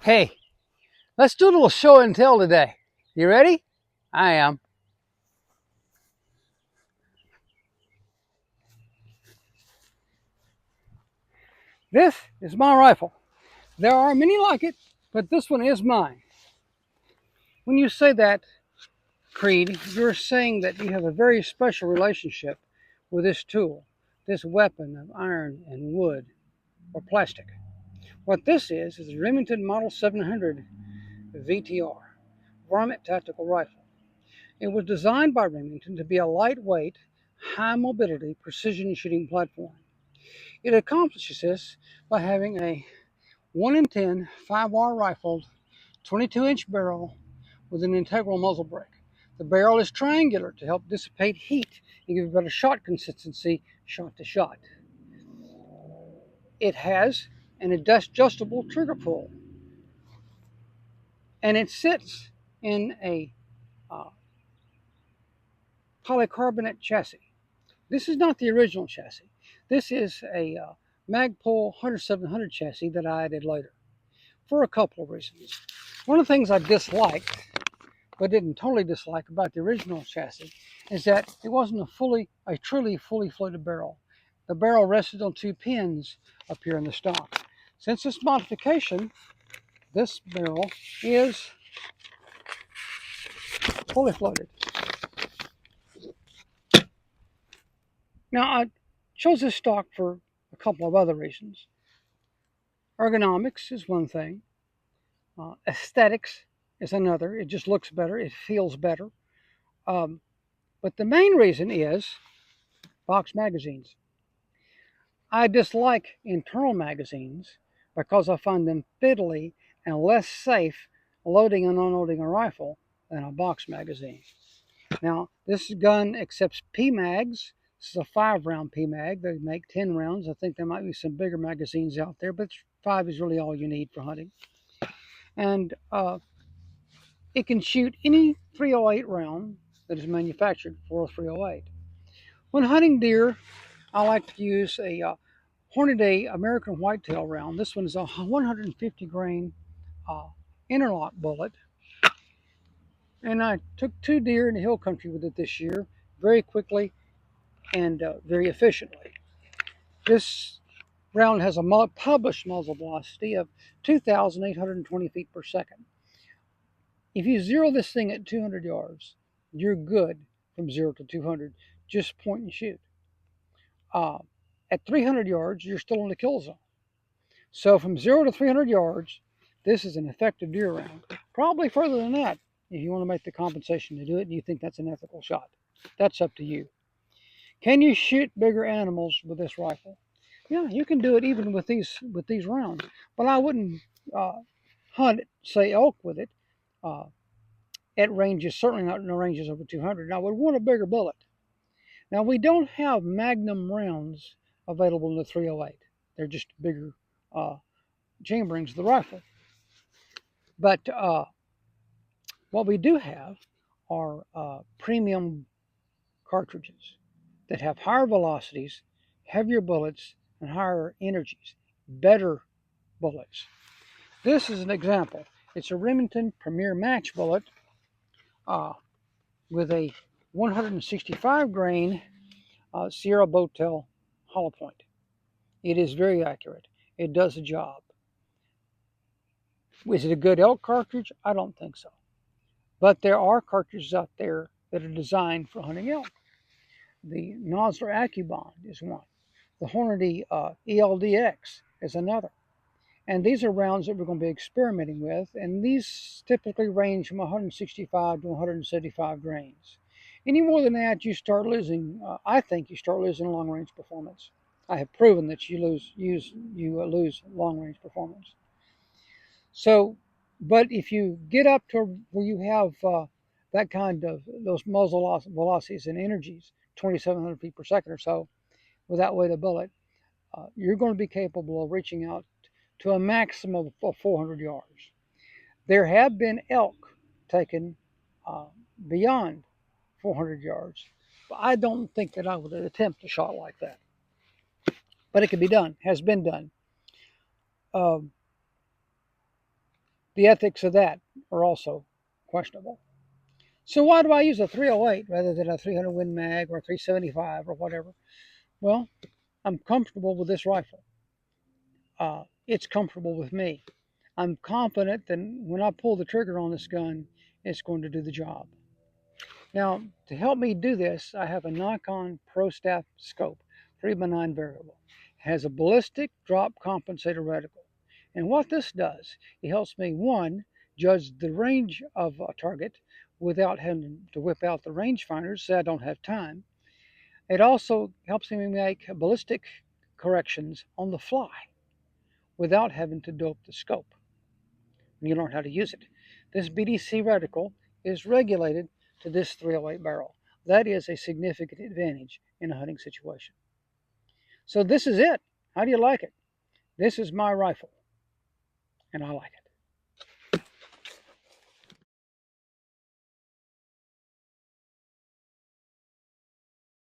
Hey, let's do a little show and tell today. You ready? I am. This is my rifle. There are many like it, but this one is mine. When you say that, Creed, you're saying that you have a very special relationship with this tool, this weapon of iron and wood or plastic. What this is the Remington Model 700 VTR, Varmint Tactical Rifle. It was designed by Remington to be a lightweight, high mobility precision shooting platform. It accomplishes this by having a 1 in 10 5R rifled 22-inch barrel with an integral muzzle brake. The barrel is triangular to help dissipate heat and give a better shot consistency shot to shot. It has an adjustable trigger pull, and it sits in a polycarbonate chassis. This is not the original chassis. This is a Magpul 10700 chassis that I added later for a couple of reasons. One of the things I disliked, but didn't totally dislike about the original chassis, is that it wasn't a truly fully floated barrel. The barrel rested on two pins up here in the stock. Since this modification, this barrel is fully floated. Now, I chose this stock for a couple of other reasons. Ergonomics is one thing. Aesthetics is another. It just looks better. It feels better. But the main reason is box magazines. I dislike internal magazines because I find them fiddly and less safe loading and unloading a rifle than a box magazine. Now, this gun accepts PMags. This is a 5-round PMag. They make 10 rounds. I think there might be some bigger magazines out there, but 5 is really all you need for hunting. And it can shoot any .308 round that is manufactured for a .308. When hunting deer, I like to use a Hornady American Whitetail round. This one is a 150 grain interlock bullet. And I took 2 deer in the hill country with it this year very quickly and very efficiently. This round has a published muzzle velocity of 2,820 feet per second. If you zero this thing at 200 yards, you're good from 0 to 200. Just point and shoot. At 300 yards, you're still in the kill zone. So from 0 to 300 yards, this is an effective deer round. Probably further than that if you want to make the compensation to do it and you think that's an ethical shot. That's up to you. Can you shoot bigger animals with this rifle? Yeah, you can do it even with these rounds. But I wouldn't hunt, say, elk with it. At ranges, certainly not in the ranges over 200. I would want a bigger bullet. Now, we don't have Magnum rounds available in the .308. They're just bigger chamberings of the rifle. But what we do have are premium cartridges that have higher velocities, heavier bullets, and higher energies, better bullets. This is an example. It's a Remington Premier Match bullet with a 165 grain Sierra Bowtail hollow point. It is very accurate. It does the job. Is it a good elk cartridge? I don't think so. But there are cartridges out there that are designed for hunting elk. The Nosler AccuBond is one. The Hornady ELDX is another. And these are rounds that we're going to be experimenting with, and these typically range from 165 to 175 grains. Any more than that, you start losing, I think you start losing long-range performance. I have proven that you lose long-range performance. So, but if you get up to where you have that kind of, those muzzle velocities and energies, 2,700 feet per second or so, with that weight of bullet, you're going to be capable of reaching out to a maximum of 400 yards. There have been elk taken beyond 400 yards, but I don't think that I would attempt a shot like that. But it can be done, has been done. The ethics of that are also questionable. So why do I use a 308 rather than a 300 Win Mag or a 375 or whatever? Well, I'm comfortable with this rifle. It's comfortable with me. I'm confident that when I pull the trigger on this gun, it's going to do the job. Now, to help me do this, I have a Nikon Pro Staff scope, 3x9 variable. It has a ballistic drop compensator reticle. And what this does, it helps me, one, judge the range of a target without having to whip out the rangefinders, so I don't have time. It also helps me make ballistic corrections on the fly without having to dope the scope when you learn how to use it. This BDC reticle is regulated to this 308 barrel. That is a significant advantage in a hunting situation. So this is it. How do you like it? This is my rifle, and I like it.